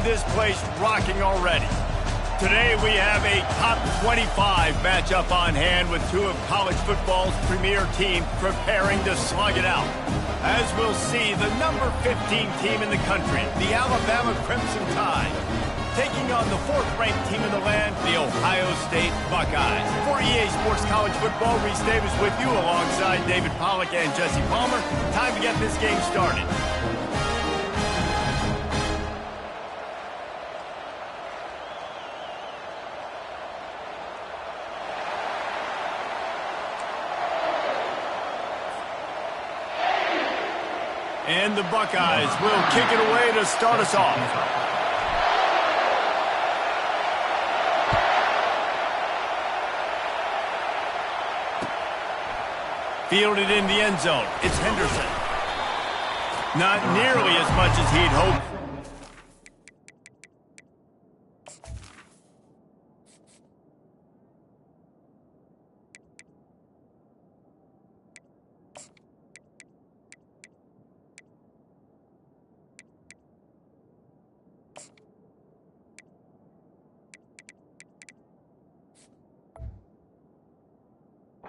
have this place rocking already. Today we have a top 25 matchup on hand with two of college football's premier teams preparing to slug it out. As we'll see, the number 15 team in the country, the Alabama Crimson Tide, taking on the fourth-ranked team in the land, the Ohio State Buckeyes. For EA Sports College Football, Reese Davis with you alongside David Pollack and Jesse Palmer. Time to get this game started. And the Buckeyes will kick it away to start us off. Fielded in the end zone. It's Henderson. Not nearly as much as he'd hoped.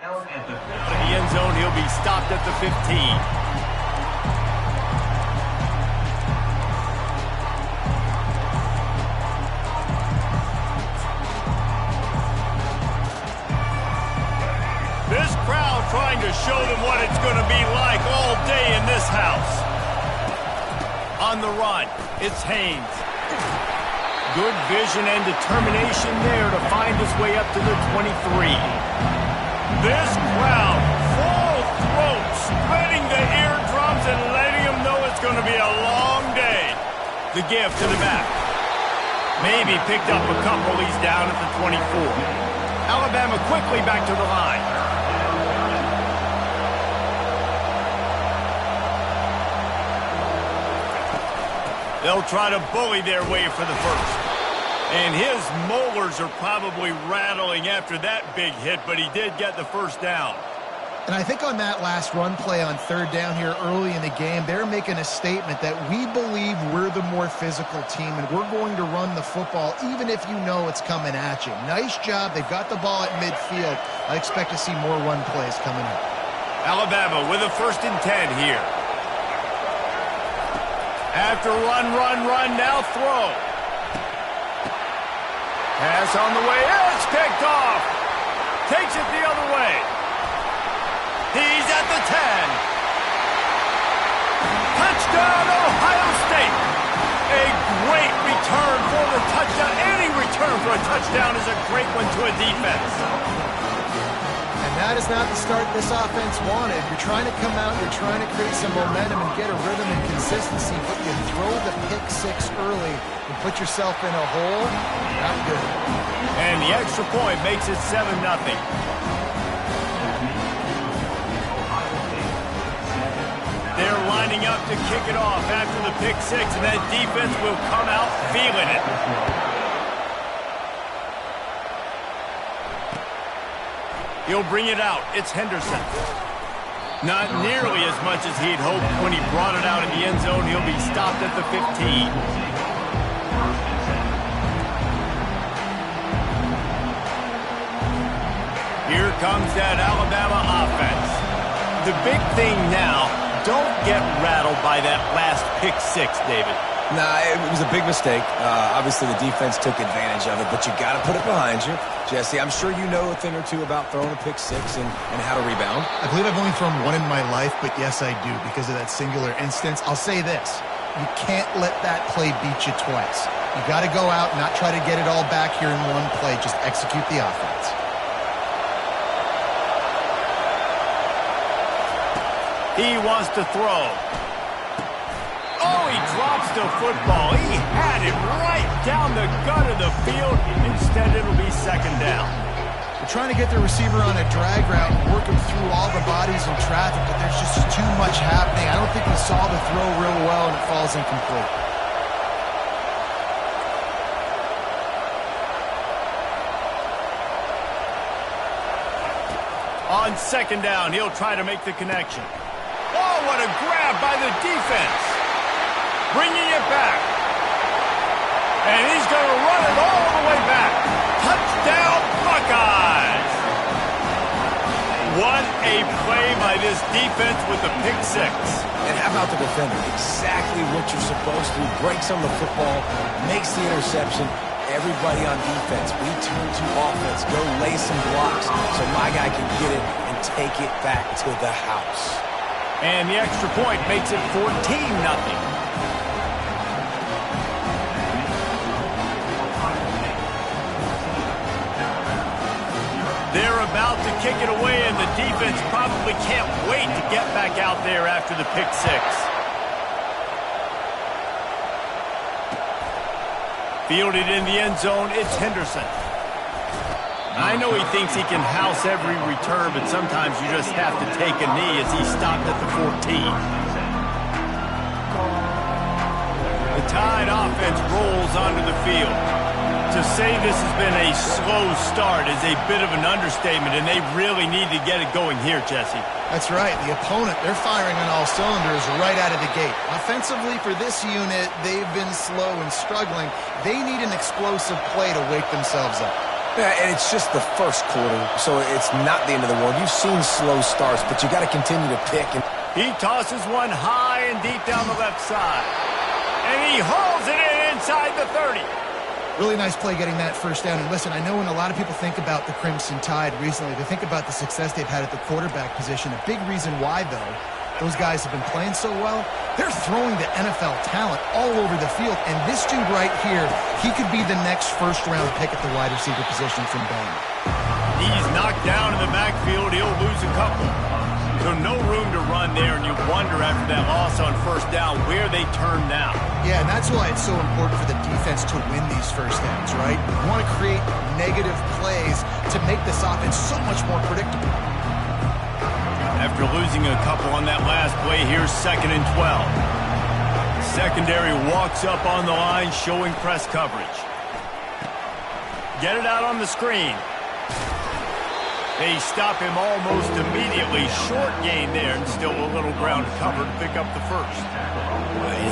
In the end zone, he'll be stopped at the 15. This crowd trying to show them what it's going to be like all day in this house. On the run, it's Haynes. Good vision and determination there to find his way up to the 23. This crowd, full throat, spreading the eardrums and letting them know it's going to be a long day. The give to the back. Maybe picked up a couple. He's down at the 24. Alabama quickly back to the line. They'll try to bully their way for the first. And his molars are probably rattling after that big hit, but he did get the first down. And I think on that last run play on third down here early in the game, they're making a statement that we believe we're the more physical team and we're going to run the football even if you know it's coming at you. Nice job. They've got the ball at midfield. I expect to see more run plays coming up. Alabama with a 1st and 10 here. After run, now throw. Pass on the way. It's picked off. Takes it the other way. He's at the 10. Touchdown, Ohio State. A great return for the touchdown. Any return for a touchdown is a great one to a defense. And that is not the start this offense wanted. You're trying to come out, you're trying to create some momentum and get a rhythm and consistency, but you throw the pick six early and put yourself in a hole. Not good. And the extra point makes it 7-0. They're lining up to kick it off after the pick six, and that defense will come out feeling it. He'll bring it out. It's Henderson. Not nearly as much as he'd hoped when he brought it out in the end zone. He'll be stopped at the 15. Here comes that Alabama offense. The big thing now, don't get rattled by that last pick six, David. Nah, it was a big mistake. Obviously, the defense took advantage of it, but you got to put it behind you. Jesse, I'm sure you know a thing or two about throwing a pick six and how to rebound. I believe I've only thrown one in my life, but yes, I do because of that singular instance. I'll say this. You can't let that play beat you twice. You got to go out and not try to get it all back here in one play. Just execute the offense. He wants to throw. Oh, he drops the football. He had it right down the gut of the field. Instead, it'll be 2nd down. They're trying to get the receiver on a drag route and work him through all the bodies in traffic, but there's just too much happening. I don't think he saw the throw real well, and it falls incomplete. On 2nd down, he'll try to make the connection. Oh, what a grab by the defense. Bringing it back. What a play by this defense with the pick six. And how about the defender? Exactly what you're supposed to. Breaks on the football, makes the interception. Everybody on defense, we turn to offense. Go lay some blocks so my guy can get it and take it back to the house. And the extra point makes it 14-0. They're about to kick it away, and the defense probably can't wait to get back out there after the pick six. Fielded in the end zone, it's Henderson. I know he thinks he can house every return, but sometimes you just have to take a knee as he stopped at the 14. The Tide offense rolls onto the field. To say this has been a slow start is a bit of an understatement, and they really need to get it going here, Jesse. That's right. The opponent, they're firing on all cylinders right out of the gate. Offensively, for this unit, they've been slow and struggling. They need an explosive play to wake themselves up. Yeah, and it's just the first quarter, so it's not the end of the world. You've seen slow starts, but you got to continue to pick. He tosses one high and deep down the left side. And he hauls it in inside the 30. Really nice play getting that first down. And listen, I know when a lot of people think about the Crimson Tide recently, they think about the success they've had at the quarterback position. A big reason why, though, those guys have been playing so well, they're throwing the NFL talent all over the field. And this dude right here, he could be the next first-round pick at the wide receiver position from Bama. He's knocked down in the backfield. He'll lose a couple. So no room to run there, and you wonder after that loss on first down where they turn now. Yeah, and that's why it's so important for the defense to win these first downs, right? You want to create negative plays to make this offense so much more predictable. After losing a couple on that last play, here's 2nd and 12. Secondary walks up on the line, showing press coverage. Get it out on the screen. They stop him almost immediately. Short gain there, and still a little ground cover to pick up the first.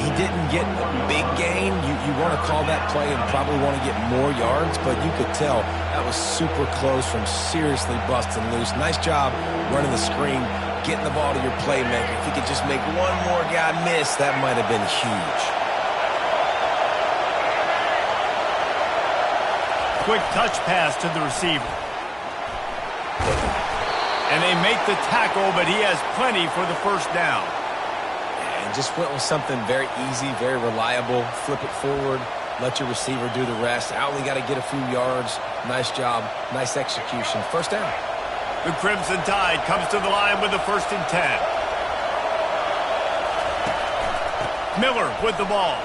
He didn't get a big gain. You want to call that play and probably want to get more yards, but you could tell that was super close from seriously busting loose. Nice job running the screen, getting the ball to your playmaker. If he could just make one more guy miss, that might have been huge. Quick touch pass to the receiver. And they make the tackle, but he has plenty for the first down. And just went with something very easy, very reliable. Flip it forward, let your receiver do the rest. I only got to get a few yards. Nice job, nice execution. First down. The Crimson Tide comes to the line with the 1st and 10. Miller with the ball.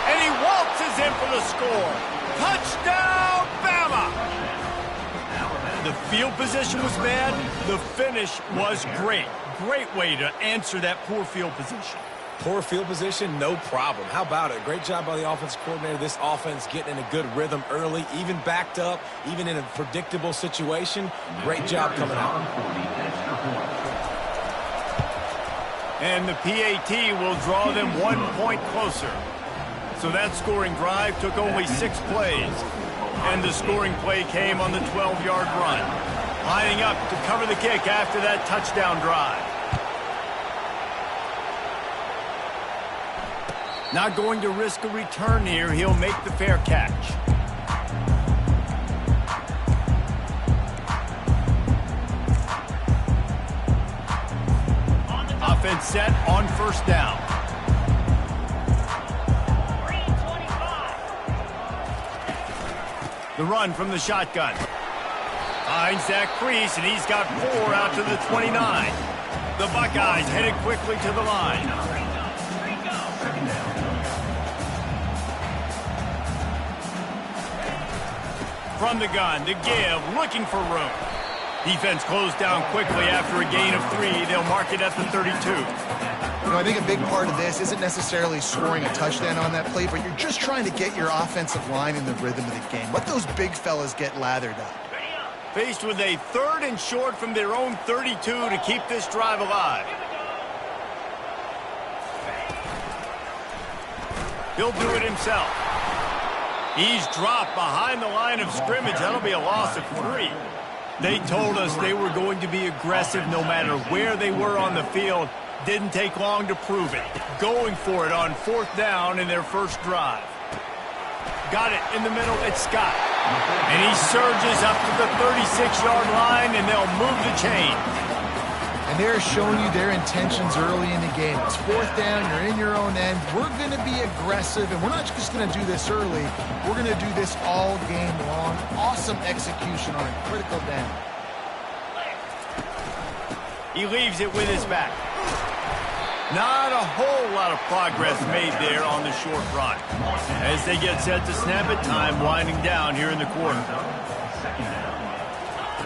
And he waltzes in for the score. Touchdown, Bama! The field position was bad. The finish was great. Great way to answer that poor field position. Poor field position, no problem. How about it? Great job by the offensive coordinator. This offense getting in a good rhythm early, even backed up, even in a predictable situation. Great job coming out. And the PAT will draw them 1 point closer. So that scoring drive took only 6 plays. And the scoring play came on the 12-yard run. Lining up to cover the kick after that touchdown drive. Not going to risk a return here. He'll make the fair catch. Offense set on first down. The run from the shotgun. Finds that crease, and he's got 4 out to the 29. The Buckeyes headed quickly to the line. From the gun to give, looking for room. Defense closed down quickly after a gain of 3. They'll mark it at the 32. You know, I think a big part of this isn't necessarily scoring a touchdown on that play, but you're just trying to get your offensive line in the rhythm of the game. Let those big fellas get lathered up. Faced with a 3rd and short from their own 32 to keep this drive alive. He'll do it himself. He's dropped behind the line of scrimmage. That'll be a loss of 3. They told us they were going to be aggressive no matter where they were on the field. Didn't take long to prove it. Going for it on 4th down in their first drive. Got it in the middle. It's Scott. And he surges up to the 36-yard line, and they'll move the chain. And they're showing you their intentions early in the game. It's 4th down. You're in your own end. We're going to be aggressive, and we're not just going to do this early. We're going to do this all game long. Awesome execution on a critical down. He leaves it with his back. Not a whole lot of progress made there on the short run. As they get set to snap it, time winding down here in the quarter.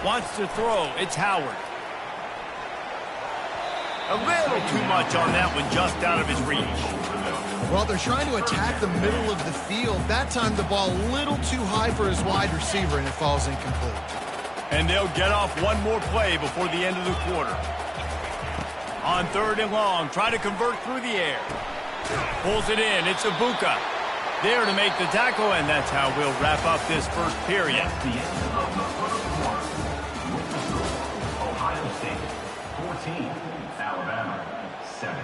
Wants to throw. It's Howard. A little too much on that one, just out of his reach. Well, they're trying to attack the middle of the field. That time the ball a little too high for his wide receiver, and it falls incomplete. And they'll get off one more play before the end of the quarter. On 3rd and long, try to convert through the air. Pulls it in. It's Ibuka. There to make the tackle, and that's how we'll wrap up this first period. Ohio State, 14. Alabama, 7.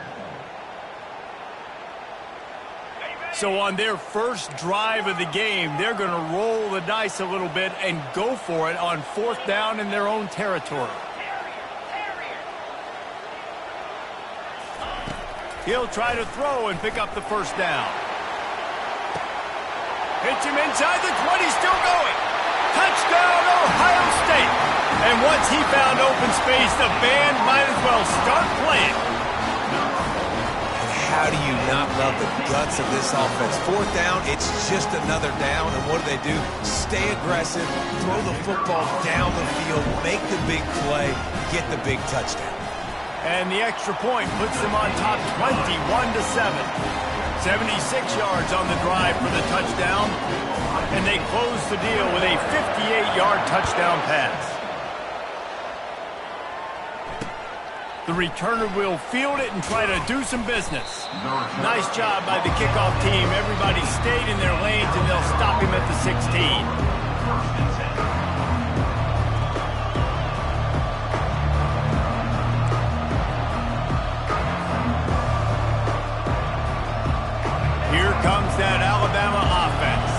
So on their first drive of the game, they're going to roll the dice a little bit and go for it on 4th down in their own territory. He'll try to throw and pick up the first down. Hits him inside the 20, still going. Touchdown, Ohio State. And once he found open space, the band might as well start playing. How do you not love the guts of this offense? 4th down, it's just another down, and what do? Stay aggressive, throw the football down the field, make the big play, get the big touchdown. And the extra point puts them on top 21-7. 76 yards on the drive for the touchdown, and they close the deal with a 58-yard touchdown pass. The returner will field it and try to do some business. Nice job by the kickoff team. Everybody stayed in their lanes, and they'll stop him at the 16. Here comes that Alabama offense.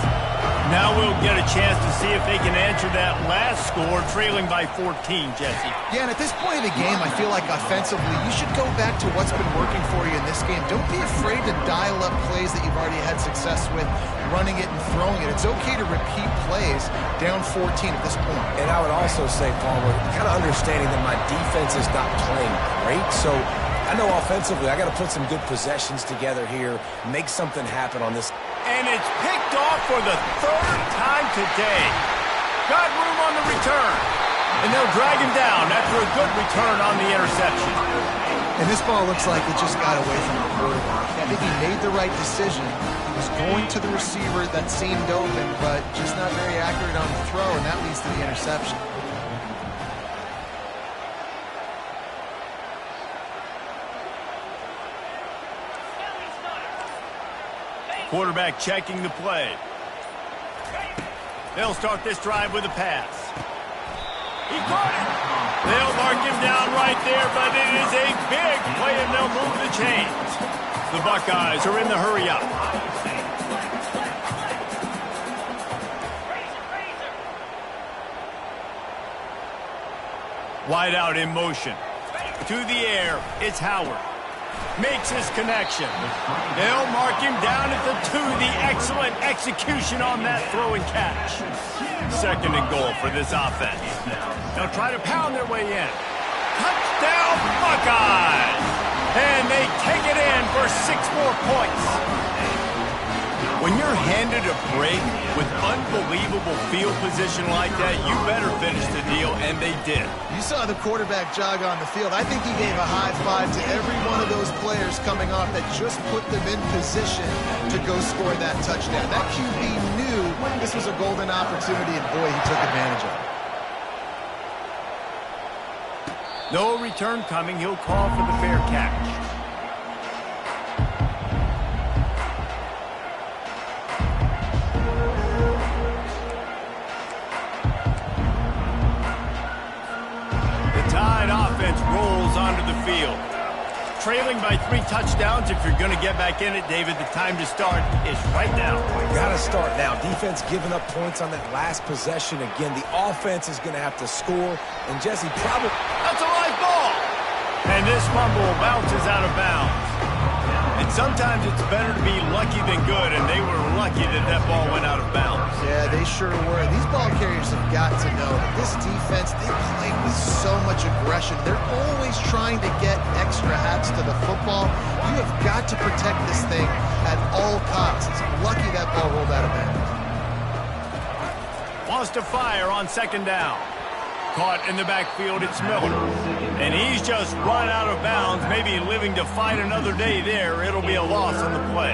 Now we'll get a chance to see if they can answer that last score, trailing by 14, Jesse. Yeah, and at this point of the game, I feel like offensively, you should go back to what's been working for you in this game. Don't be afraid to dial up plays that you've already had success with, running it and throwing it. It's okay to repeat plays down 14 at this point. And I would also say, Paul, we're kind of understanding that my defense is not playing great, so I know offensively I got to put some good possessions together here, make something happen on this. And it's picked off for the 3rd time today. Got room on the return. And they'll drag him down after a good return on the interception. And this ball looks like it just got away from the quarterback. I think he made the right decision. He was going to the receiver that seemed open, but just not very accurate on the throw, and that leads to the interception. Quarterback checking the play. They'll start this drive with a pass. He caught it. They'll mark him down right there, but it is a big play, and they'll move the chains. The Buckeyes are in the hurry up. Wide out in motion. To the air, it's Howard. Makes his connection. They'll mark him down at the 2. The excellent execution on that throw and catch. 2nd and goal for this offense. They'll try to pound their way in. Touchdown, Buckeyes! And they take it in for 6 more points. When you're handed a break with unbelievable field position like that, you better finish the deal, and they did. You saw the quarterback jog on the field. I think he gave a high five to every one of those players coming off that just put them in position to go score that touchdown. That QB knew this was a golden opportunity, and boy, he took advantage of it. No return coming. He'll call for the fair catch. of the field. Trailing by 3 touchdowns. If you're going to get back in it, David, the time to start is right now. Got to start now. Defense giving up points on that last possession. Again, the offense is going to have to score. And Jesse probably... That's a live ball. And this fumble bounces out of bounds. And sometimes it's better to be lucky than good, and they were lucky that that ball went out of bounds. Yeah, they sure were. These ball carriers have got to know that this defense, they play with so much aggression. They're always trying to get extra hats to the football. You have got to protect this thing at all costs. Lucky that ball rolled out of bounds. Wants to fire on 2nd down. Caught in the backfield, it's Miller. And he's just run out of bounds, maybe living to fight another day there. It'll be a loss on the play.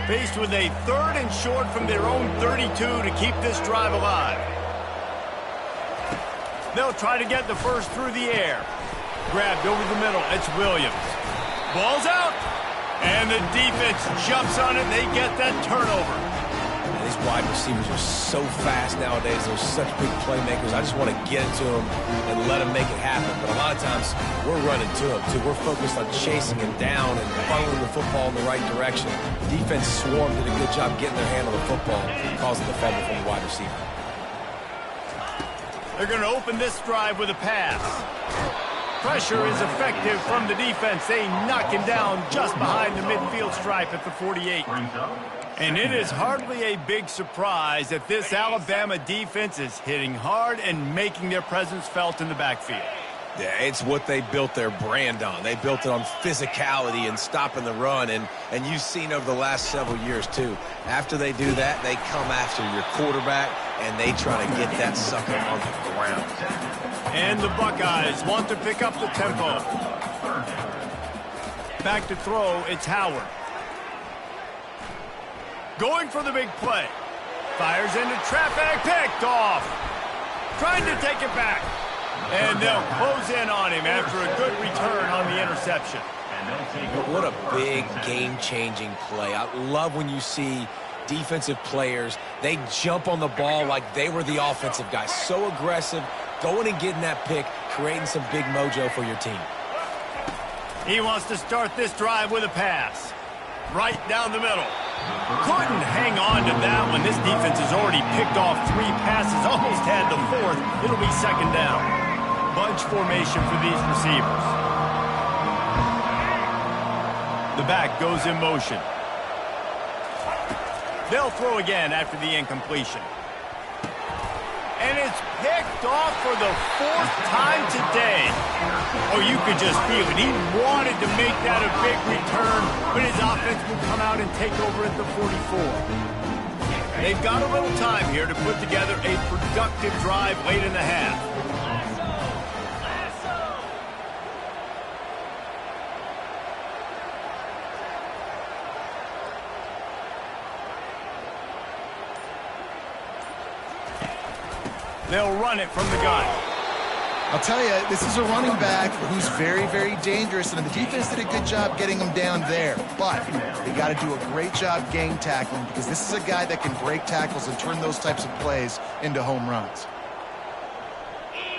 Faced with a 3rd and short from their own 32 to keep this drive alive. They'll try to get the first through the air. Grabbed over the middle, it's Williams. Ball's out, and the defense jumps on it. They get that turnover. These wide receivers are so fast nowadays. They're such big playmakers. I just want to get it to them and let them make it happen. But a lot of times, we're running to them, too. We're focused on chasing him down and funneling the football in the right direction. Defense swarmed, did a good job getting their hand on the football, causing the fumble from the wide receiver. They're going to open this drive with a pass. Pressure is effective from the defense. They knock him down just behind the midfield stripe at the 48. And it is hardly a big surprise that this Alabama defense is hitting hard and making their presence felt in the backfield. Yeah, it's what they built their brand on. They built it on physicality and stopping the run, and you've seen over the last several years, too. After they do that, they come after your quarterback, and they try to get that sucker on the ground. And the Buckeyes want to pick up the tempo. Back to throw, it's Howard. Going for the big play. Fires into traffic, picked off. Trying to take it back. And they'll close in on him after a good return on the interception. What a big game-changing play. I love when you see defensive players, they jump on the ball like they were the offensive guy. So aggressive, going and getting that pick, creating some big mojo for your team. He wants to start this drive with a pass. Right down the middle. Couldn't hang on to that one. This defense has already picked off 3 passes, almost had the 4th. It'll be 2nd down. Bunch formation for these receivers. The back goes in motion. They'll throw again after the incompletion. And it's picked off for the 4th time today. Oh, you could just feel it. He wanted to make that a big return, but his offense will come out and take over at the 44. They've got a little time here to put together a productive drive late in the half. They'll run it from the gun. I'll tell you, this is a running back who's very, very dangerous, and the defense did a good job getting him down there. But they got to do a great job gang tackling, because this is a guy that can break tackles and turn those types of plays into home runs.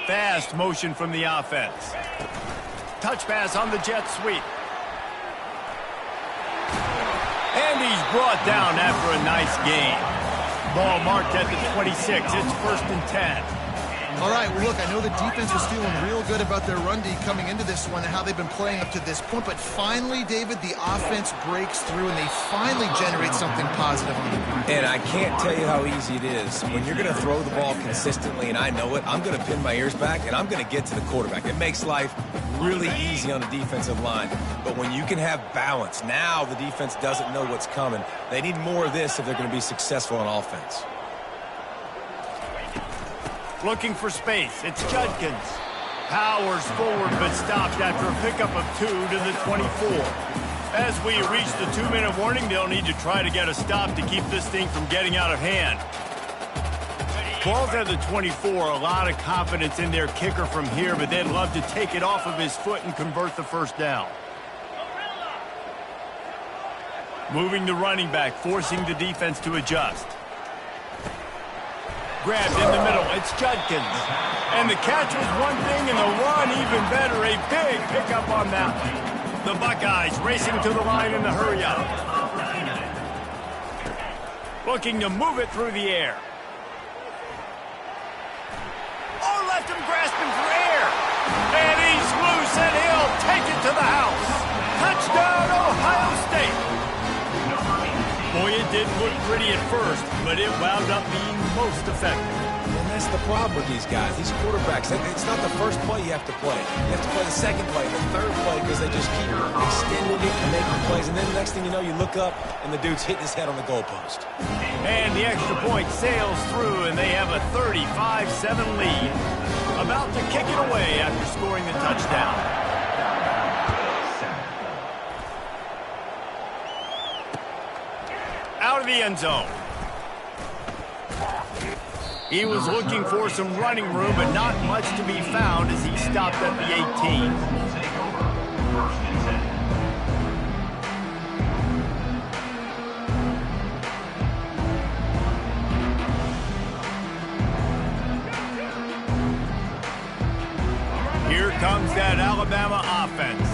Fast motion from the offense. Touch pass on the jet sweep. And he's brought down after a nice gain. Ball marked at the 26. It's 1st and 10. All right, well, look, I know the defense was feeling real good about their run D coming into this one and how they've been playing up to this point, but finally, David, the offense breaks through and they finally generate something positive on the ground. And I can't tell you how easy it is. When you're going to throw the ball consistently, and I know it, I'm going to pin my ears back, and I'm going to get to the quarterback. It makes life really easy on the defensive line. But when you can have balance, now the defense doesn't know what's coming. They need more of this if they're going to be successful on offense. Looking for space. It's Judkins. Powers forward, but stopped after a pickup of 2 to the 24. As we reach the 2-minute warning, they'll need to try to get a stop to keep this thing from getting out of hand. Ball's at the 24. A lot of confidence in their kicker from here, but they'd love to take it off of his foot and convert the 1st down. Moving the running back, forcing the defense to adjust. Grabbed in the middle. It's Judkins. And the catch was one thing, and the run even better. A big pickup on that one. The Buckeyes racing to the line in the hurry-up. Looking to move it through the air. Oh, left him grasping for air. And he's loose, and he'll take it to the house. Touchdown, Ohio State. Boy, it didn't look pretty at first, but it wound up being most effective. And that's the problem with these guys, these quarterbacks. It's not the first play you have to play. You have to play the second play, the third play, because they just keep extending it and making plays. And then the next thing you know, you look up, and the dude's hitting his head on the goalpost. And the extra point sails through, and they have a 35-7 lead. About to kick it away after scoring the touchdown. Out of the end zone. He was looking for some running room, but not much to be found as he stopped at the 18. Here comes that Alabama offense.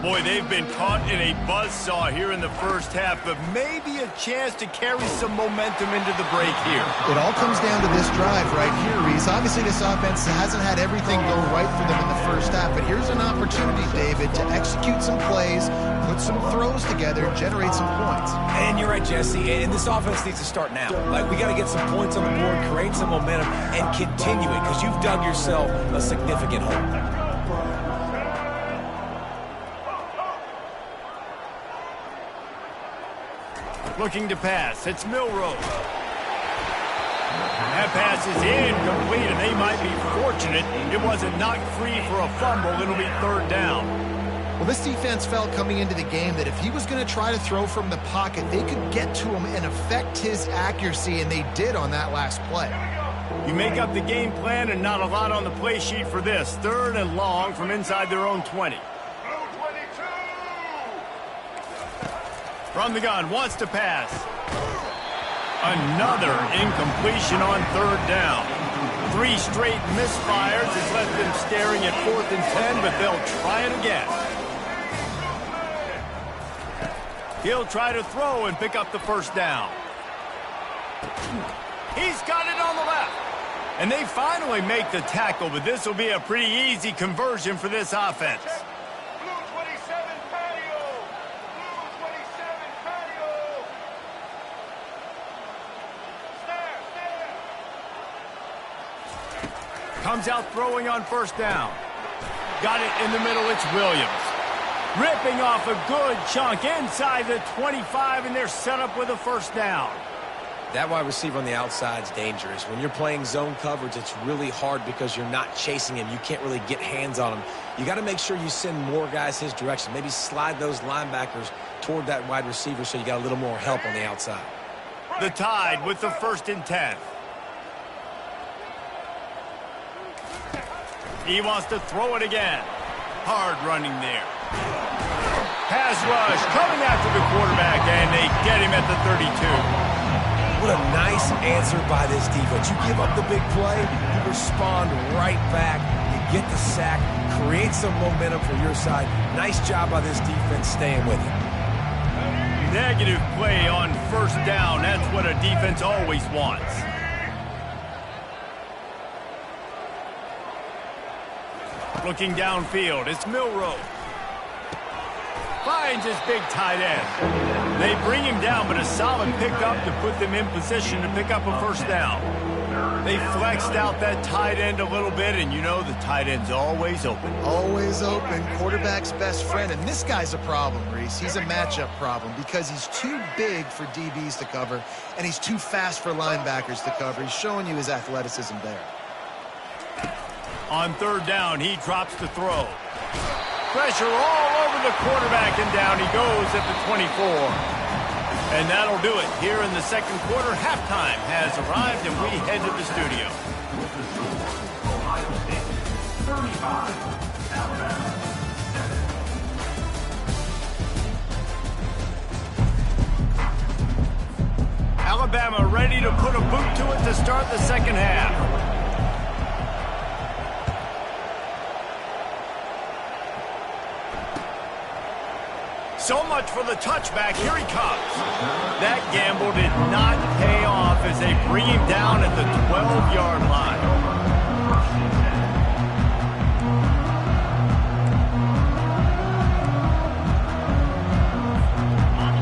Boy, they've been caught in a buzzsaw here in the first half, but maybe a chance to carry some momentum into the break here. It all comes down to this drive right here, Reese. Obviously, this offense hasn't had everything go right for them in the first half, but here's an opportunity, David, to execute some plays, put some throws together, generate some points. And you're right, Jesse, and this offense needs to start now. Like, we got to get some points on the board, create some momentum, and continue it, because you've dug yourself a significant hole. Looking to pass. It's Milroe. That pass is incomplete, and they might be fortunate it wasn't knocked free for a fumble. It'll be third down. Well, this defense felt coming into the game that if he was going to try to throw from the pocket, they could get to him and affect his accuracy, and they did on that last play. You make up the game plan and not a lot on the play sheet for this. Third and long from inside their own 20. From the gun, wants to pass. Another incompletion on third down. 3 straight misfires has left them staring at 4th and 10, but they'll try it again. He'll try to throw and pick up the first down. He's got it on the left. And they finally make the tackle, but this will be a pretty easy conversion for this offense. Comes out throwing on first down. Got it in the middle, it's Williams. Ripping off a good chunk inside the 25, and they're set up with a first down. That wide receiver on the outside is dangerous. When you're playing zone coverage, it's really hard because you're not chasing him. You can't really get hands on him. You got to make sure you send more guys his direction. Maybe slide those linebackers toward that wide receiver so you got a little more help on the outside. The Tide with the 1st and 10. He wants to throw it again. Hard running there. Pass rush coming after the quarterback, and they get him at the 32. What a nice answer by this defense. You give up the big play, you respond right back, you get the sack, create some momentum for your side. Nice job by this defense staying with it. Negative play on first down. That's what a defense always wants. Looking downfield, it's Milroe. Finds his big tight end. They bring him down, but a solid pickup to put them in position to pick up a first down. They flexed out that tight end a little bit, and you know the tight end's always open. Always open, quarterback's best friend. And this guy's a problem, Reese. He's a matchup problem because he's too big for DBs to cover, and he's too fast for linebackers to cover. He's showing you his athleticism there. On third down, he drops to throw. Pressure all over the quarterback, and down he goes at the 24. And that'll do it here in the second quarter. Halftime has arrived, and we head to the studio. Ohio State 35, Alabama 7. Alabama ready to put a boot to it to start the second half. So much for the touchback. Here he comes. That gamble did not pay off as they bring him down at the 12-yard line.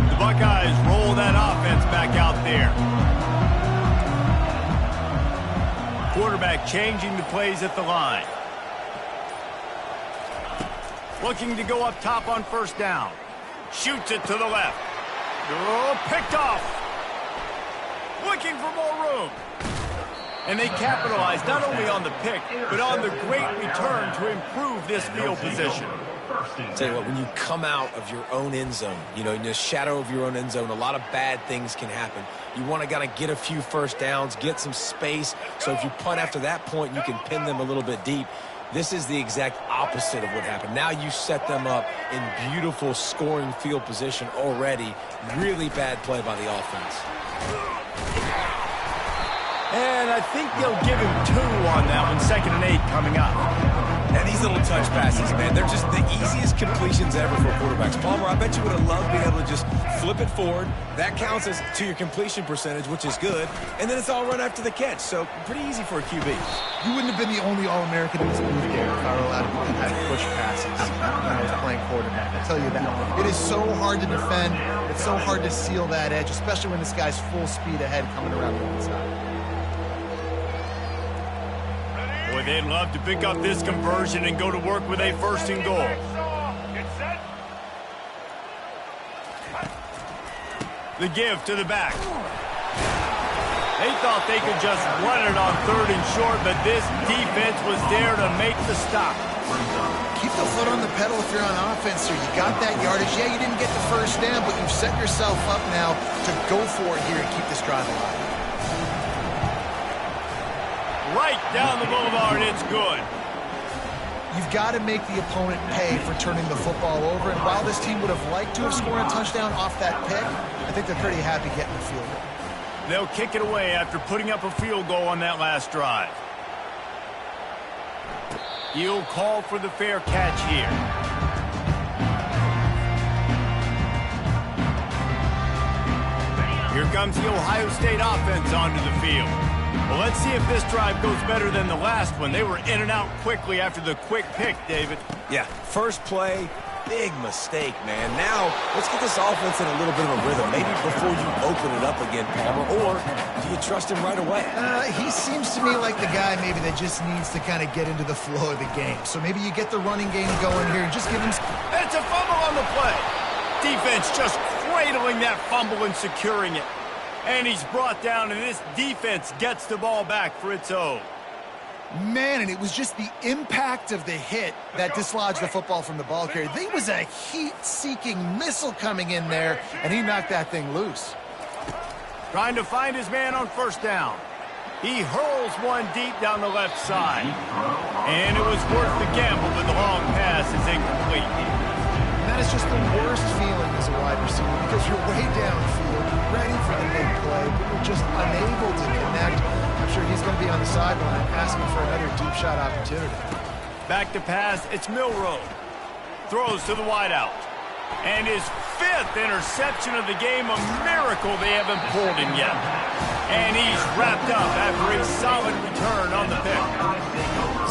The Buckeyes roll that offense back out there. Quarterback changing the plays at the line. Looking to go up top on first down. Shoots it to the left. Oh, picked off. Looking for more room. And they capitalize not only on the pick, but on the great return to improve this field position. Tell you what, when you come out of your own end zone, you know, in the shadow of your own end zone, a lot of bad things can happen. You want to kind of get a few first downs, get some space, so if you punt after that point, you can pin them a little bit deep. This is the exact opposite of what happened. Now you set them up in beautiful scoring field position already. Really bad play by the offense. And I think they'll give him 2 on that one, 2nd and 8 coming up. And these little touch passes, man, they're just the easiest completions ever for quarterbacks. Palmer, I bet you would have loved being able to just flip it forward. That counts as to your completion percentage, which is good. And then it's all run after the catch. So pretty easy for a QB. You wouldn't have been the only All-American in this booth game if I were allowed to have push passes when I was playing quarterback. I tell you that. It is so hard to defend. It's so hard to seal that edge, especially when this guy's full speed ahead coming around the inside. Boy, they'd love to pick up this conversion and go to work with a 1st and goal. The give to the back. They thought they could just run it on 3rd and short, but this defense was there to make the stop. Keep the foot on the pedal if you're on offense here. You got that yardage. Yeah, you didn't get the first down, but you've set yourself up now to go for it here and keep this drive alive. Right down the boulevard, it's good. You've got to make the opponent pay for turning the football over, and while this team would have liked to have scored a touchdown off that pick, I think they're pretty happy getting the field goal. They'll kick it away after putting up a field goal on that last drive. He'll call for the fair catch here. Here comes the Ohio State offense onto the field. Well, let's see if this drive goes better than the last one. They were in and out quickly after the quick pick, David. Yeah, first play, big mistake, man. Now, let's get this offense in a little bit of a rhythm. Maybe before you open it up again, Palmer, or do you trust him right away? He seems to me like the guy maybe that just needs to kind of get into the flow of the game. So maybe you get the running game going here and just give him... It's a fumble on the play. Defense just cradling that fumble and securing it. And he's brought down, and this defense gets the ball back for its own. Man, and it was just the impact of the hit that dislodged the football from the ball carrier. There was a heat-seeking missile coming in there, and he knocked that thing loose. Trying to find his man on first down. He hurls one deep down the left side. And it was worth the gamble, but the long pass is incomplete. And that is just the worst feeling as a wide receiver, because you're way downfield, ready for the big play, but you're just unable to connect. I'm sure he's going to be on the sideline asking for another deep shot opportunity. Back to pass, it's Milroe. Throws to the wideout. And his 5th interception of the game, a miracle they haven't pulled him yet. And he's wrapped up after a solid return on the pick.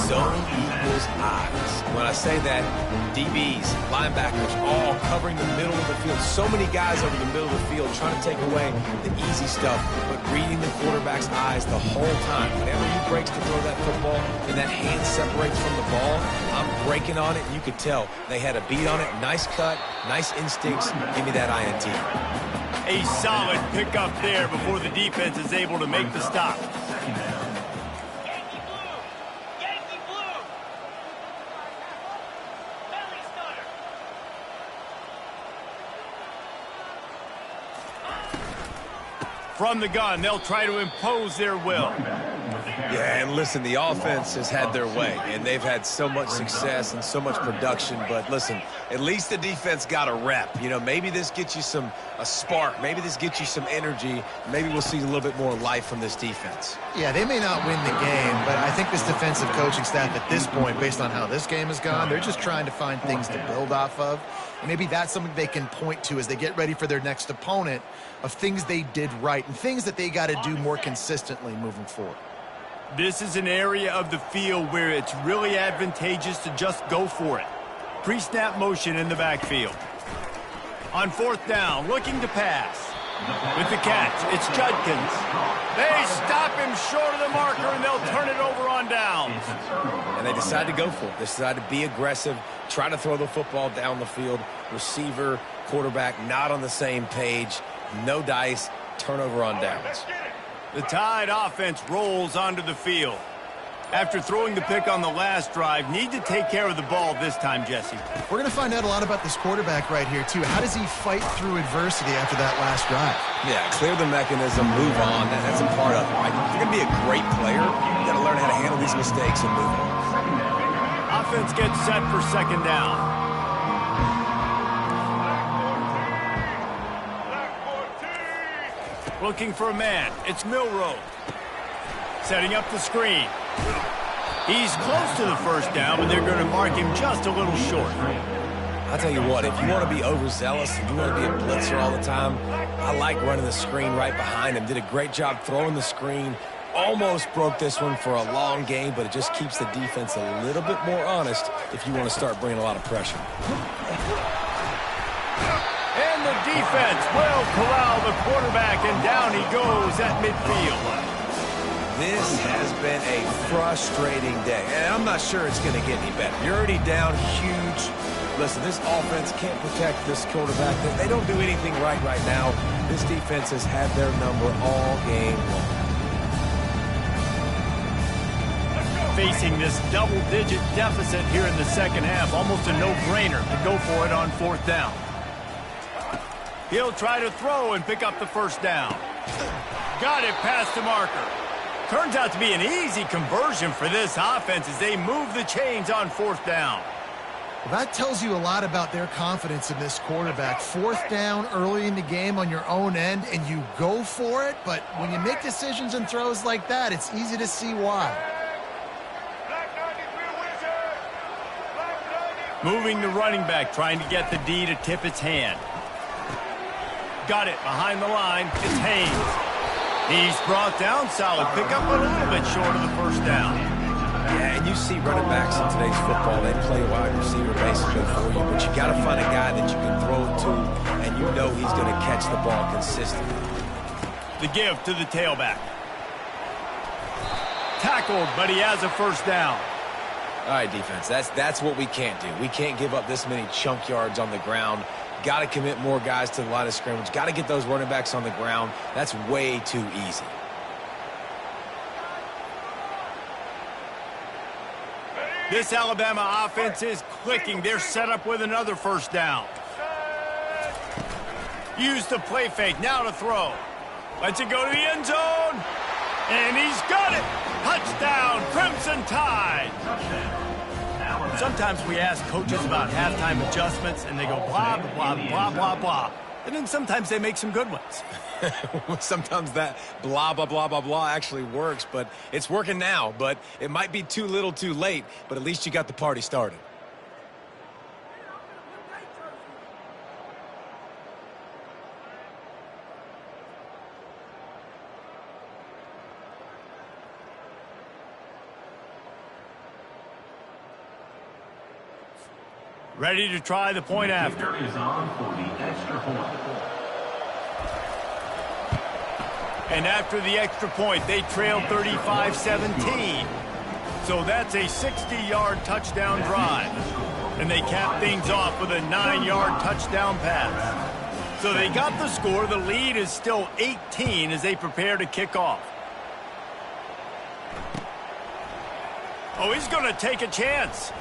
Zone equals eyes. When I say that, DBs, linebackers, all covering the middle of the field. So many guys over the middle of the field trying to take away the easy stuff, but reading the quarterback's eyes the whole time. Whenever he breaks to throw that football and that hand separates from the ball, I'm breaking on it, and you could tell they had a beat on it. Nice cut, nice instincts. Give me that INT. A solid pickup there before the defense is able to make the stop. From the gun, they'll try to impose their will. Yeah, and listen, the offense has had their way, and they've had so much success and so much production. But listen, at least the defense got a rep. You know, maybe this gets you a spark. Maybe this gets you some energy. Maybe we'll see a little bit more life from this defense. Yeah, they may not win the game, but I think this defensive coaching staff at this point, based on how this game has gone, they're just trying to find things to build off of. And maybe that's something they can point to as they get ready for their next opponent, of things they did right and things that they got to do more consistently moving forward. This is an area of the field where it's really advantageous to just go for it. Pre-snap motion in the backfield. On 4th down, looking to pass. With the catch, it's Judkins. They stop him short of the marker, and they'll turn it over on downs. And they decide to go for it. They decide to be aggressive, try to throw the football down the field. Receiver, quarterback, not on the same page. No dice, turnover on downs. The Tide offense rolls onto the field. After throwing the pick on the last drive, need to take care of the ball this time, Jesse. We're going to find out a lot about this quarterback right here, too. How does he fight through adversity after that last drive? Yeah, clear the mechanism, move on. That's a part of it, right? If you're going to be a great player, you got to learn how to handle these mistakes and move on. Offense gets set for 2nd down. Looking for a man. It's Milroe. Setting up the screen. He's close to the 1st down, but they're going to mark him just a little short. I'll tell you what, if you want to be overzealous and you want to be a blitzer all the time, I like running the screen right behind him. Did a great job throwing the screen. Almost broke this one for a long game, but it just keeps the defense a little bit more honest if you want to start bringing a lot of pressure. And the defense will corral the quarterback, and down he goes at midfield. This has been a frustrating day, and I'm not sure it's going to get any better. You're already down huge. Listen, this offense can't protect this quarterback. They don't do anything right now. This defense has had their number all game long. Facing this double-digit deficit here in the 2nd half, almost a no-brainer to go for it on 4th down. He'll try to throw and pick up the 1st down. Got it past the marker. Turns out to be an easy conversion for this offense as they move the chains on 4th down. Well, that tells you a lot about their confidence in this quarterback. 4th down early in the game on your own end, and you go for it, but when you make decisions and throws like that, it's easy to see why. Moving the running back, trying to get the D to tip its hand. Got it behind the line. It's Haynes. He's brought down. Solid pickup, but a little bit short of the 1st down. Yeah, and you see running backs in today's football, they play wide receiver basically for you, but you got to find a guy that you can throw it to, and you know he's going to catch the ball consistently. The give to the tailback. Tackled, but he has a 1st down. All right, defense, that's what we can't do. We can't give up this many chunk yards on the ground. Got to commit more guys to the line of scrimmage. Got to get those running backs on the ground. That's way too easy. This Alabama offense is clicking. They're set up with another 1st down. Use the play fake. Now to throw. Lets it go to the end zone. And he's got it. Touchdown, Crimson Tide. Sometimes we ask coaches about halftime adjustments, and they go blah, blah, blah, blah, blah. And then sometimes they make some good ones. Sometimes that blah, blah, blah, blah, blah actually works, but it's working now. But it might be too little too late, but at least you got the party started. Ready to try the point after. Is on for the extra point. And after the extra point, they trail 35-17. So that's a 60-yard touchdown drive. And they cap things off with a 9-yard touchdown pass. So they got the score. The lead is still 18 as they prepare to kick off. Oh, he's going to take a chance.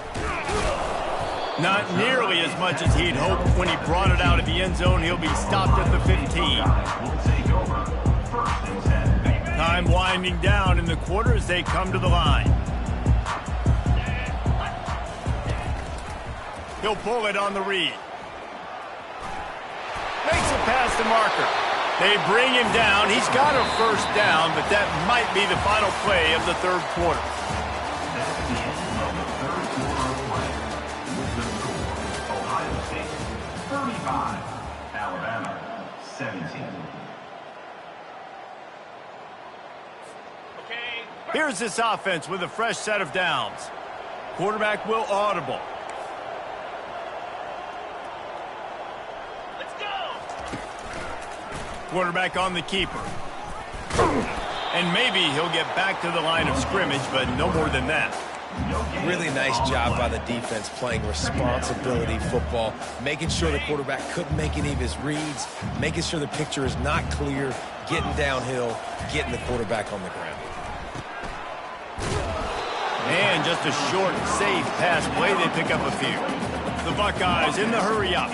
Not nearly as much as he'd hoped when he brought it out of the end zone. He'll be stopped at the 15. Time Time winding down in the quarter as they come to the line. He'll pull it on the read. Makes it past the marker. They bring him down. He's got a first down, but that might be the final play of the third quarter. That's the end of the third quarter of play. The score, Ohio State 35, Alabama 17. Here's this offense with a fresh set of downs. Quarterback will audible. Let's go! Quarterback on the keeper. And maybe he'll get back to the line of scrimmage, but no more than that. Really nice job by the defense playing responsibility football, making sure the quarterback couldn't make any of his reads, making sure the picture is not clear, getting downhill, getting the quarterback on the ground. And just a short, safe pass play. They pick up a few. The Buckeyes in the hurry up.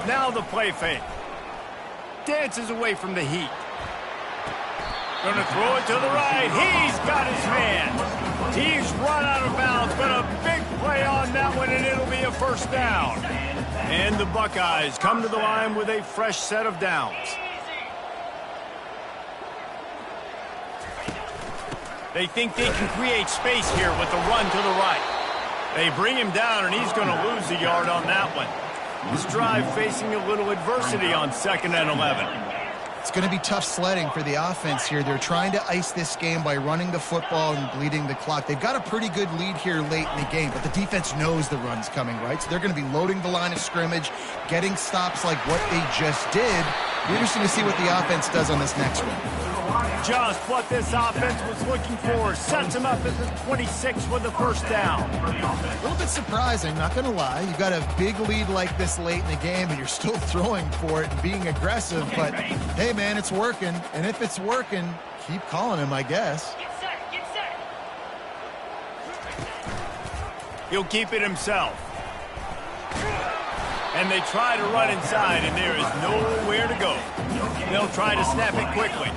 Now the play fake. Dances away from the heat. Going to throw it to the right. He's got his man. He's run out of bounds, but a big play on that one, and it'll be a first down. And the Buckeyes come to the line with a fresh set of downs. They think they can create space here with the run to the right. They bring him down, and he's going to lose a yard on that one. This drive facing a little adversity on 2nd and 11. It's going to be tough sledding for the offense here. They're trying to ice this game by running the football and bleeding the clock. They've got a pretty good lead here late in the game, but the defense knows the run's coming, right? So they're going to be loading the line of scrimmage, getting stops like what they just did. Be interesting to see what the offense does on this next one. Just what this offense was looking for. Sets him up at the 26 with the first down. A little bit surprising, not going to lie. You've got a big lead like this late in the game, and you're still throwing for it and being aggressive. But, hey, man, it's working. And if it's working, keep calling him, I guess. Get set, get set. He'll keep it himself. And they try to run inside, and there is nowhere to go. They'll try to snap it quickly.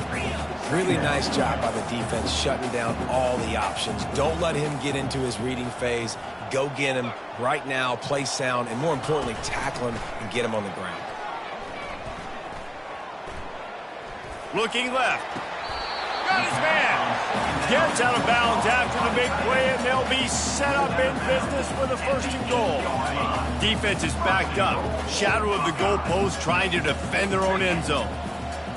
Really nice job by the defense shutting down all the options. Don't let him get into his reading phase. Go get him right now, play sound, and more importantly, tackle him and get him on the ground. Looking left. Got his man. Gets out of bounds after the big play, and they'll be set up in business with a first and goal. Defense is backed up. Shadow of the goalpost trying to defend their own end zone.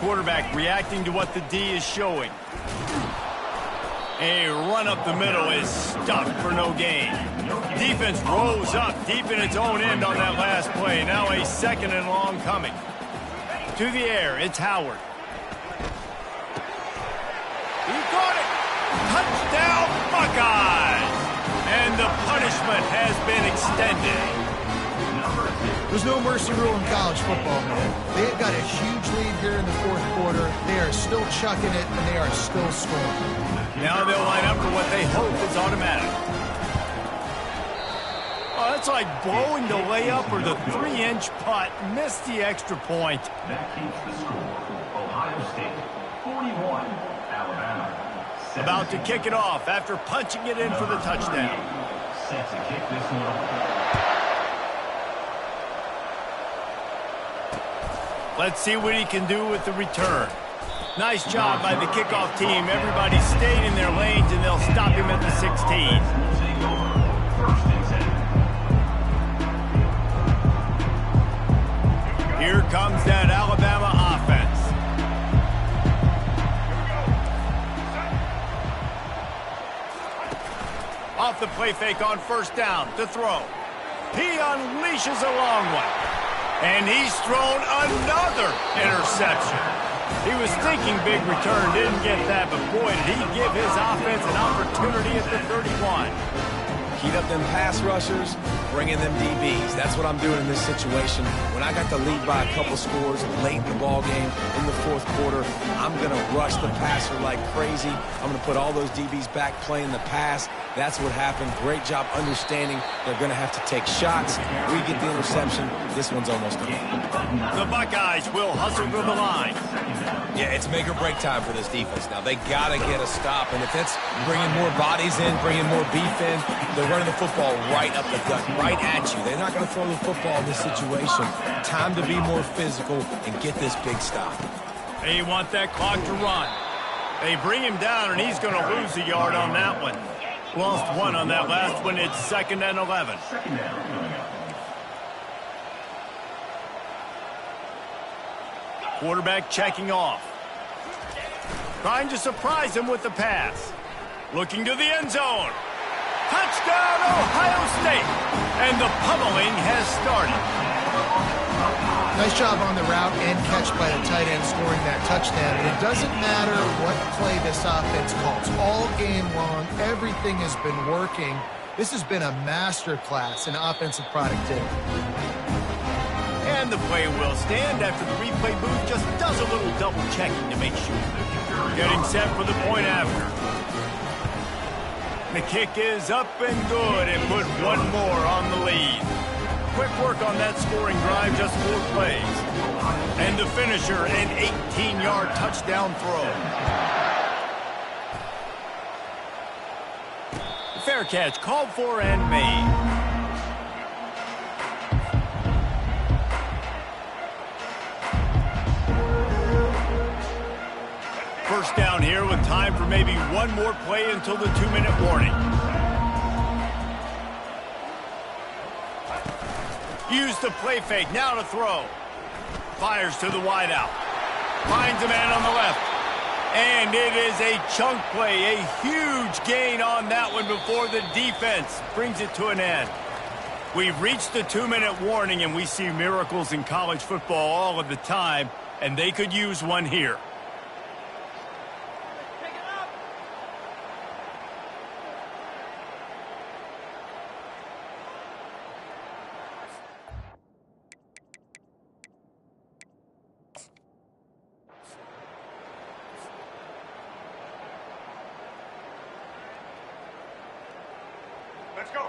Quarterback reacting to what the D is showing. A run up the middle is stuck for no gain. Defense rolls up deep in its own end on that last play. Now a 2nd and long coming. To the air, it's Howard. He caught it. Touchdown, Buckeyes! And the punishment has been extended. There's no mercy rule in college football, man. They've got a huge lead here in the fourth quarter. They are still chucking it, and they are still scoring. Now they'll line up for what they hope is automatic. Oh, that's like blowing the layup or the 3-inch putt. Missed the extra point. That keeps the score. Ohio State 41, Alabama 17. About to kick it off after punching it in for the touchdown. Set to kick this one off. Let's see what he can do with the return. Nice job by the kickoff team. Everybody stayed in their lanes, and they'll stop him at the 16. Take over. 1st and 10. Here comes that Alabama offense. Off the play fake on first down to throw. He unleashes a long one. And he's thrown another interception. He was thinking big return, didn't get that, but boy, did he give his offense an opportunity at the 31. Heat up them pass rushers, bringing them DBs. That's what I'm doing in this situation. When I got the lead by a couple scores late in the ball game, in the fourth quarter, I'm going to rush the passer like crazy. I'm going to put all those DBs back playing the pass. That's what happened. Great job understanding they're going to have to take shots. We get the interception. This one's almost done. The Buckeyes will hustle to the line. Yeah, it's make or break time for this defense now. They got to get a stop, and if it's bringing more bodies in, bringing more beef in, they're running the football right up the gut, right at you. They're not going to throw the football in this situation. Time to be more physical and get this big stop. They want that clock to run. They bring him down, and he's going to lose a yard on that one. Lost one on that last one. It's 2nd and 11. Quarterback checking off. Trying to surprise him with the pass. Looking to the end zone. Touchdown, Ohio State. And the pummeling has started. Nice job on the route and catch by the tight end scoring that touchdown. And it doesn't matter what play this offense calls. All game long, everything has been working. This has been a master class in offensive productivity. And the play will stand after the replay booth just does a little double checking to make sure. Getting set for the point after. The kick is up and good and put one more on the lead. Quick work on that scoring drive, just 4 plays. And the finisher, an 18-yard touchdown throw. Fair catch called for and made. First down here with time for maybe one more play until the 2-minute warning. Use the play fake, now to throw. Fires to the wideout. Finds a man on the left. And it is a chunk play, a huge gain on that one before the defense brings it to an end. We've reached the 2-minute warning, and we see miracles in college football all of the time, and they could use one here.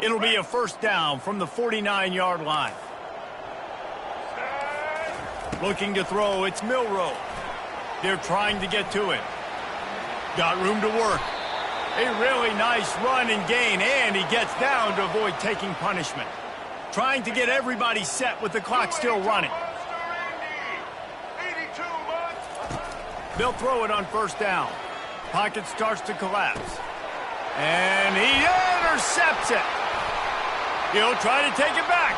It'll be a first down from the 49-yard line. Looking to throw, it's Milroe. They're trying to get to it. Got room to work. A really nice run and gain, and he gets down to avoid taking punishment. Trying to get everybody set with the clock still running. They'll throw it on first down. Pocket starts to collapse. And he intercepts it. He'll try to take it back.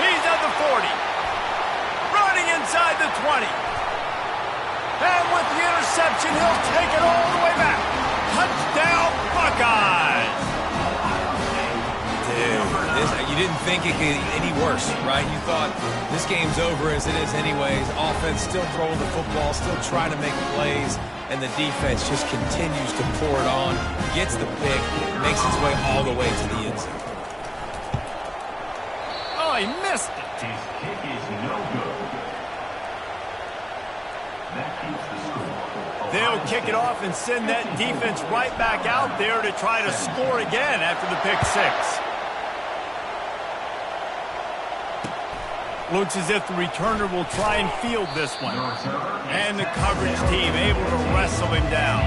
He's at the 40. Running inside the 20. And with the interception, he'll take it all the way back. Touchdown, Buckeyes. Dude, you didn't think it could get any worse, right? You thought this game's over as it is anyways. Offense still throwing the football, still trying to make plays. And the defense just continues to pour it on, gets the pick, makes its way all the way to the end zone. Oh, he missed it. His kick is no good. That keeps the score. They'll kick it off and send that defense right back out there to try to score again after the pick six. Looks as if the returner will try and field this one. And the coverage team able to wrestle him down.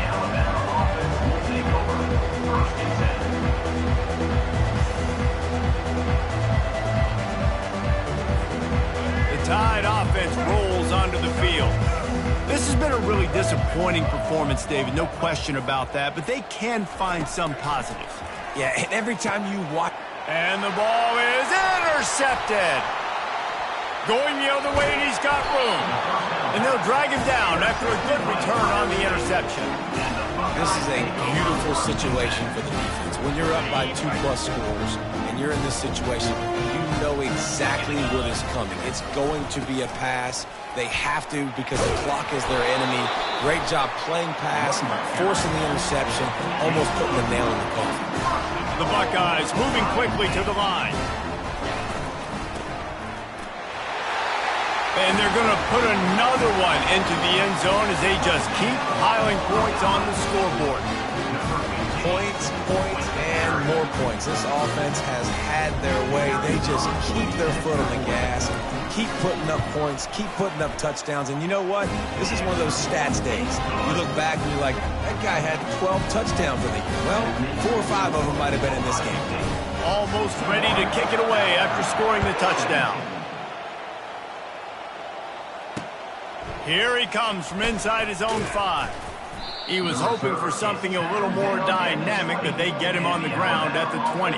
The Tide offense rolls onto the field. This has been a really disappointing performance, David. No question about that. But they can find some positives. Yeah, and every time you watch... And the ball is intercepted. Going the other way, and he's got room. And they'll drag him down after a good return on the interception. This is a beautiful situation for the defense. When you're up by 2+ scores and you're in this situation, you know exactly what is coming. It's going to be a pass. They have to because the clock is their enemy. Great job playing pass, forcing the interception, almost putting the nail in the coffin. The Buckeyes moving quickly to the line. And they're going to put another one into the end zone as they just keep piling points on the scoreboard. Points, points, and more points. This offense has had their way. They just keep their foot on the gas, keep putting up points, keep putting up touchdowns. And you know what? This is one of those stats days. You look back and you're like, that guy had 12 touchdowns in the year. Well, 4 or 5 of them might have been in this game. Almost ready to kick it away after scoring the touchdown. Here he comes from inside his own 5. He was hoping for something a little more dynamic, but they get him on the ground at the 20.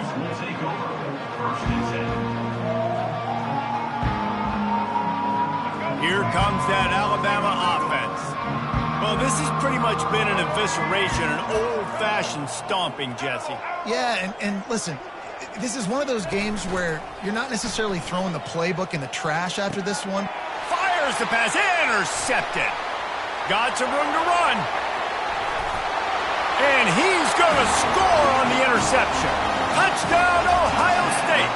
Here comes that Alabama offense. Well, this has pretty much been an evisceration, an old-fashioned stomping, Jesse. Yeah, and listen, this is one of those games where you're not necessarily throwing the playbook in the trash after this one. Fires the pass, intercepted. Got some room to run. And he's going to score on the interception. Touchdown, Ohio State.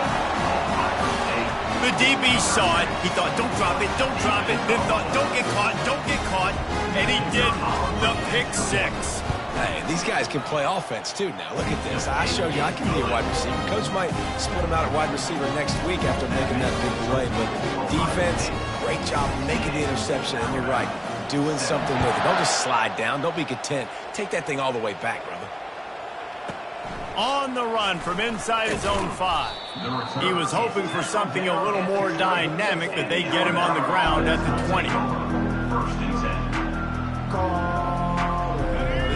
The DB saw it. He thought, don't drop it, don't drop it. Then thought, don't get caught, don't get caught. And he did the pick 6. Hey, these guys can play offense, too, now. Look at this. I showed you I can be a wide receiver. Coach might split him out at wide receiver next week after making that big play. But defense, great job making the interception. And you're right, doing something with it. Don't just slide down. Don't be content. Take that thing all the way back, brother. On the run from inside his own 5. He was hoping for something a little more dynamic, but they get him on the ground at the 20.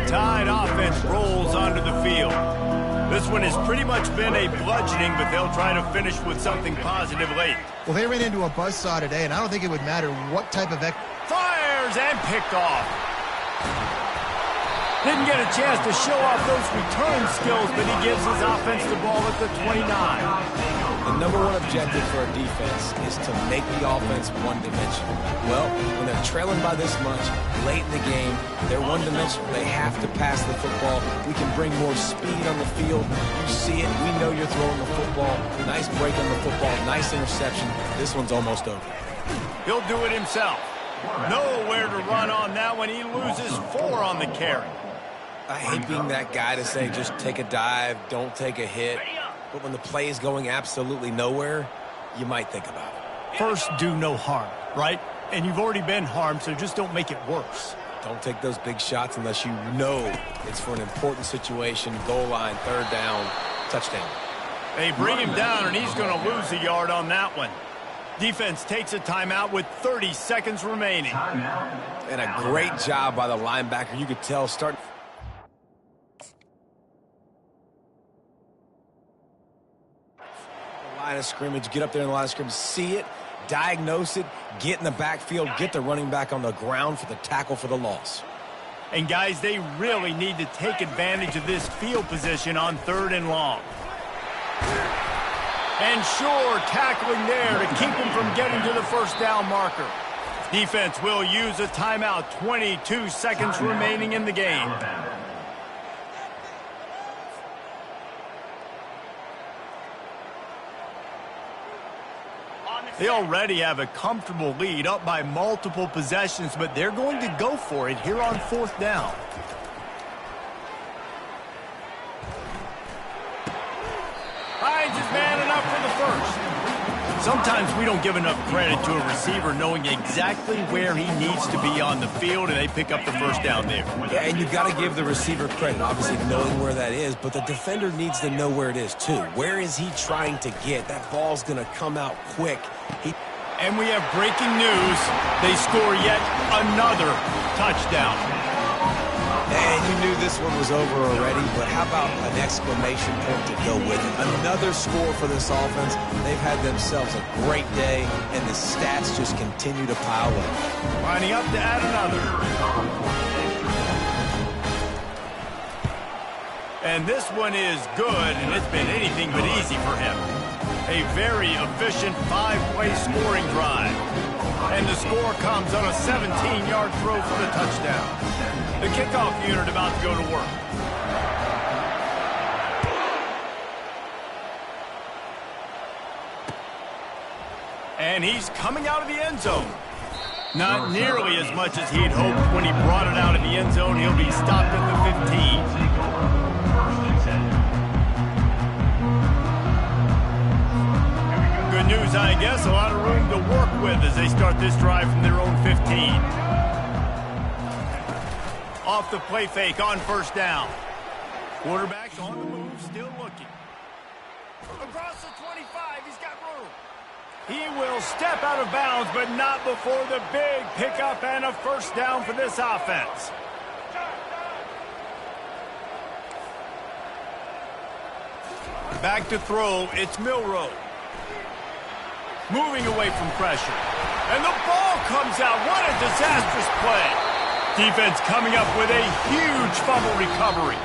The Tide offense rolls onto the field. This one has pretty much been a bludgeoning, but they'll try to finish with something positive late. Well, they ran into a buzzsaw today, and I don't think it would matter what type of... Fires and picked off. Didn't get a chance to show off those return skills, but he gives his offense the ball at the 29. The number one objective for a defense is to make the offense one-dimensional. Well, when they're trailing by this much, late in the game, they're one-dimensional. They have to pass the football. We can bring more speed on the field. You see it. We know you're throwing the football. Nice break on the football. Nice interception. This one's almost over. He'll do it himself. Nowhere to run on that one. He loses 4 on the carry. I hate being that guy to say just take a dive, don't take a hit. But when the play is going absolutely nowhere, you might think about it. First, do no harm, right? And you've already been harmed, so just don't make it worse. Don't take those big shots unless you know it's for an important situation, goal line, 3rd down, touchdown. They bring him down, and he's going to lose a yard on that one. Defense takes a timeout with 30 seconds remaining. And a great job by the linebacker. You could tell starting... line of scrimmage, get up there in the line of scrimmage, see it, diagnose it, get in the backfield, get the running back on the ground for the tackle for the loss. And guys, they really need to take advantage of this field position on 3rd and long. And sure, tackling there to keep him from getting to the 1st down marker. Defense will use a timeout, 22 seconds remaining in the game. They already have a comfortable lead, up by multiple possessions, but they're going to go for it here on 4th down. Finds his man enough for the 1st. Sometimes we don't give enough credit to a receiver knowing exactly where he needs to be on the field, and they pick up the 1st down there. Yeah, and you've got to give the receiver credit, obviously knowing where that is, but the defender needs to know where it is too. Where is he trying to get? That ball's going to come out quick. And we have breaking news. They score yet another touchdown. And you knew this one was over already, but how about an exclamation point to go with it? Another score for this offense. They've had themselves a great day, and the stats just continue to pile up. Lining up to add another. And this one is good, and it's been anything but easy for him. A very efficient 5-play scoring drive. And the score comes on a 17-yard throw for the touchdown. The kickoff unit about to go to work. And he's coming out of the end zone. Not nearly as much as he'd hoped when he brought it out of the end zone. He'll be stopped at the 15. Good news, I guess. A lot of room to work with as they start this drive from their own 15. Off the play fake on first down. Quarterback's on the move, still looking. Across the 25, he's got room. He will step out of bounds, but not before the big pickup and a first down for this offense. Back to throw, it's Milroe. Moving away from pressure. And the ball comes out. What a disastrous play. Defense coming up with a huge fumble recovery.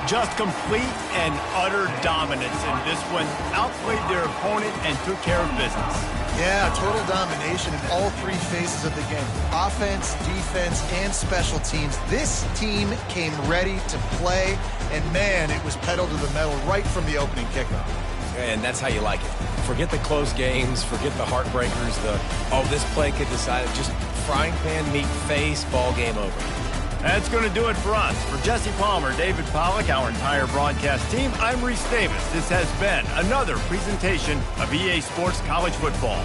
Just complete and utter dominance in this one. Outplayed their opponent and took care of business. Yeah, total domination in all three phases of the game. Offense, defense, and special teams. This team came ready to play, and man, it was pedal to the metal right from the opening kickoff. And that's how you like it. Forget the close games, forget the heartbreakers, this play could decide it. Just frying pan, meat face, ball game over. That's going to do it for us. For Jesse Palmer, David Pollack, our entire broadcast team, I'm Reese Davis. This has been another presentation of EA Sports College Football.